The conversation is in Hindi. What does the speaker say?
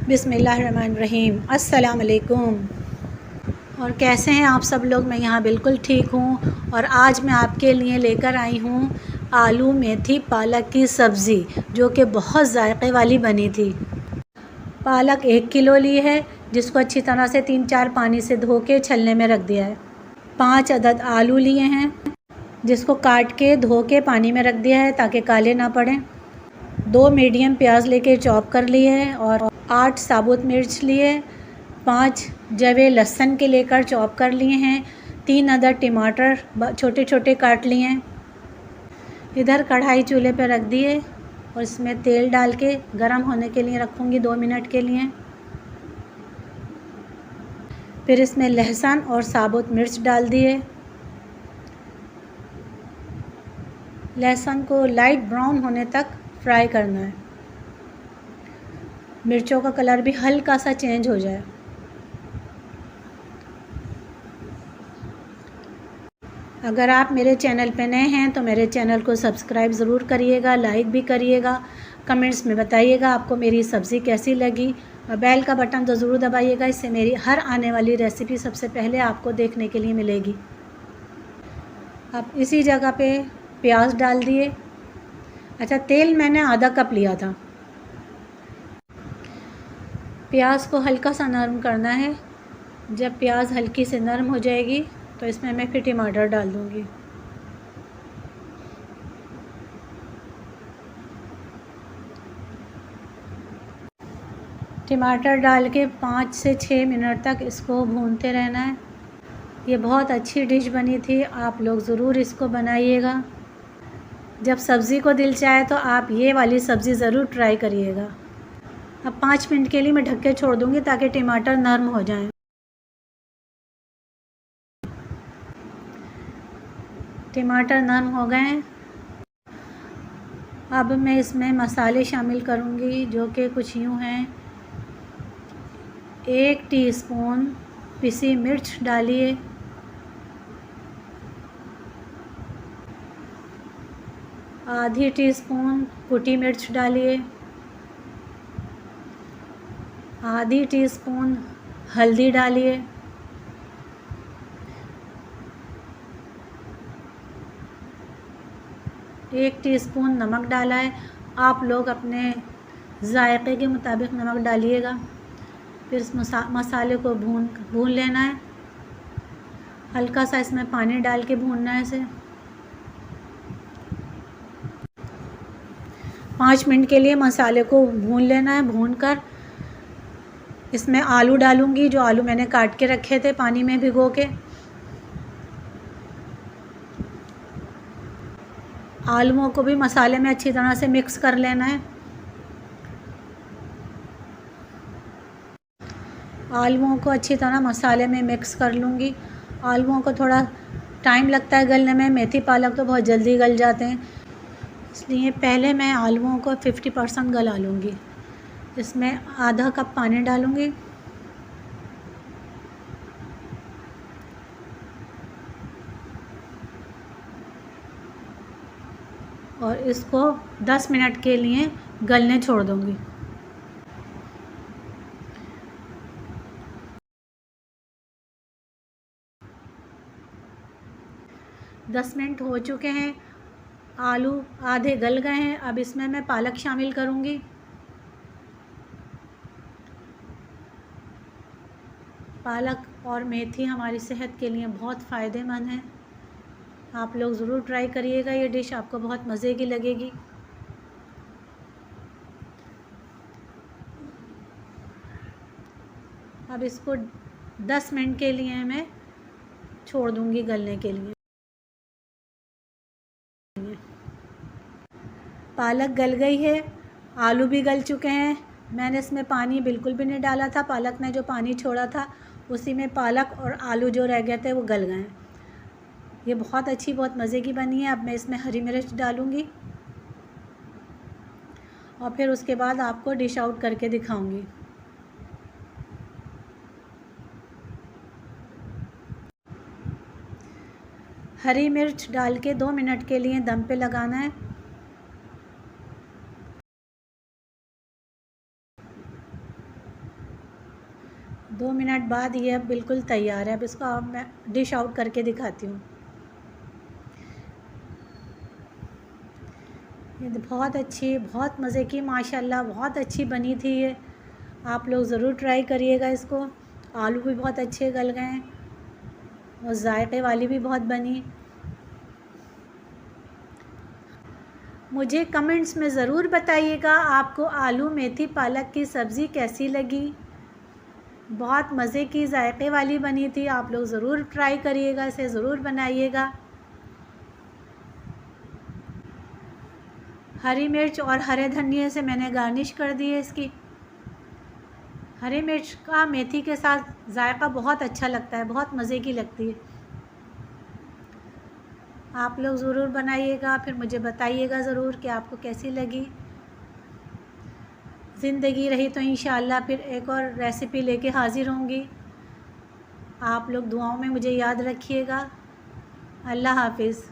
बिस्मिल्लाहिर्रहमानिर्रहीम। अस्सलाम वालेकुम। और कैसे हैं आप सब लोग? मैं यहाँ बिल्कुल ठीक हूँ। और आज मैं आपके लिए लेकर आई हूँ आलू मेथी पालक की सब्ज़ी, जो कि बहुत जायके वाली बनी थी। पालक 1 किलो ली है, जिसको अच्छी तरह से 3-4 पानी से धो के छलने में रख दिया है। 5 अदद आलू लिए हैं, जिसको काट के धो के पानी में रख दिया है ताकि काले ना पड़ें। 2 मीडियम प्याज लेके चॉप कर लिए हैं और 8 साबुत मिर्च लिए, 5 जवे लहसुन के लेकर चॉप कर लिए हैं, 3 अदद टमाटर छोटे छोटे काट लिए हैं। इधर कढ़ाई चूल्हे पर रख दिए और इसमें तेल डाल के गरम होने के लिए रखूँगी 2 मिनट के लिए। फिर इसमें लहसुन और साबुत मिर्च डाल दिए। लहसुन को लाइट ब्राउन होने तक फ्राई करना है, मिर्चों का कलर भी हल्का सा चेंज हो जाए। अगर आप मेरे चैनल पे नए हैं तो मेरे चैनल को सब्सक्राइब ज़रूर करिएगा, लाइक भी करिएगा, कमेंट्स में बताइएगा आपको मेरी सब्ज़ी कैसी लगी, और बेल का बटन तो ज़रूर दबाइएगा, इससे मेरी हर आने वाली रेसिपी सबसे पहले आपको देखने के लिए मिलेगी। अब इसी जगह पे प्याज डाल दिए। अच्छा, तेल मैंने आधा कप लिया था। प्याज को हल्का सा नरम करना है। जब प्याज हल्की से नरम हो जाएगी तो इसमें मैं फिर टमाटर डाल दूँगी। टमाटर डाल के 5 से 6 मिनट तक इसको भूनते रहना है। ये बहुत अच्छी डिश बनी थी, आप लोग ज़रूर इसको बनाइएगा। जब सब्ज़ी को दिल चाहे तो आप ये वाली सब्ज़ी ज़रूर ट्राई करिएगा। अब 5 मिनट के लिए मैं ढक के छोड़ दूँगी ताकि टमाटर नरम हो जाएं। टमाटर नरम हो गए हैं। अब मैं इसमें मसाले शामिल करूँगी, जो कि कुछ यूँ हैं। 1 टीस्पून पिसी मिर्च डालिए, आधी टीस्पून कुटी मिर्च डालिए, आधी टीस्पून हल्दी डालिए, एक टीस्पून नमक डाला है। आप लोग अपने जायके के मुताबिक नमक डालिएगा। फिर इस मसाले को भून लेना है। हल्का सा इसमें पानी डाल के भूनना है इसे। 5 मिनट के लिए मसाले को भून लेना है। भूनकर इसमें आलू डालूँगी, जो आलू मैंने काट के रखे थे पानी में भिगो के। आलूओं को भी मसाले में अच्छी तरह से मिक्स कर लेना है। आलूओं को अच्छी तरह मसाले में मिक्स कर लूँगी। आलूओं को थोड़ा टाइम लगता है गलने में, मेथी पालक तो बहुत जल्दी गल जाते हैं, इसलिए पहले मैं आलूओं को 50% गला लूँगी। इसमें आधा कप पानी डालूँगी और इसको 10 मिनट के लिए गलने छोड़ दूँगी। 10 मिनट हो चुके हैं, आलू आधे गल गए हैं। अब इसमें मैं पालक शामिल करूँगी। पालक और मेथी हमारी सेहत के लिए बहुत फ़ायदेमंद है। आप लोग ज़रूर ट्राई करिएगा, ये डिश आपको बहुत मज़े की लगेगी। अब इसको 10 मिनट के लिए मैं छोड़ दूँगी गलने के लिए। पालक गल गई है, आलू भी गल चुके हैं। मैंने इसमें पानी बिल्कुल भी नहीं डाला था। पालक ने जो पानी छोड़ा था उसी में पालक और आलू जो रह गए थे वो गल गए हैं। ये बहुत अच्छी, बहुत मज़े की बनी है। अब मैं इसमें हरी मिर्च डालूँगी और फिर उसके बाद आपको डिश आउट करके दिखाऊँगी। हरी मिर्च डाल के 2 मिनट के लिए दम पे लगाना है। 2 मिनट बाद ये अब बिल्कुल तैयार है। अब इसको अब मैं डिश आउट करके दिखाती हूँ। ये बहुत अच्छी, बहुत मज़े की, माशाल्लाह बहुत अच्छी बनी थी ये। आप लोग ज़रूर ट्राई करिएगा इसको। आलू भी बहुत अच्छे गल गए हैं और जायके वाली भी बहुत बनी। मुझे कमेंट्स में ज़रूर बताइएगा आपको आलू मेथी पालक की सब्ज़ी कैसी लगी। बहुत मज़े की, जायके वाली बनी थी। आप लोग ज़रूर ट्राई करिएगा, इसे ज़रूर बनाइएगा। हरी मिर्च और हरे धनिये से मैंने गार्निश कर दी है इसकी। हरी मिर्च का मेथी के साथ जायका बहुत अच्छा लगता है, बहुत मज़े की लगती है। आप लोग ज़रूर बनाइएगा, फिर मुझे बताइएगा ज़रूर कि आपको कैसी लगी। ज़िंदगी रही तो इंशाअल्लाह फिर एक और रेसिपी लेके हाज़िर होंगी। आप लोग दुआओं में मुझे याद रखिएगा। अल्लाह हाफ़िज़।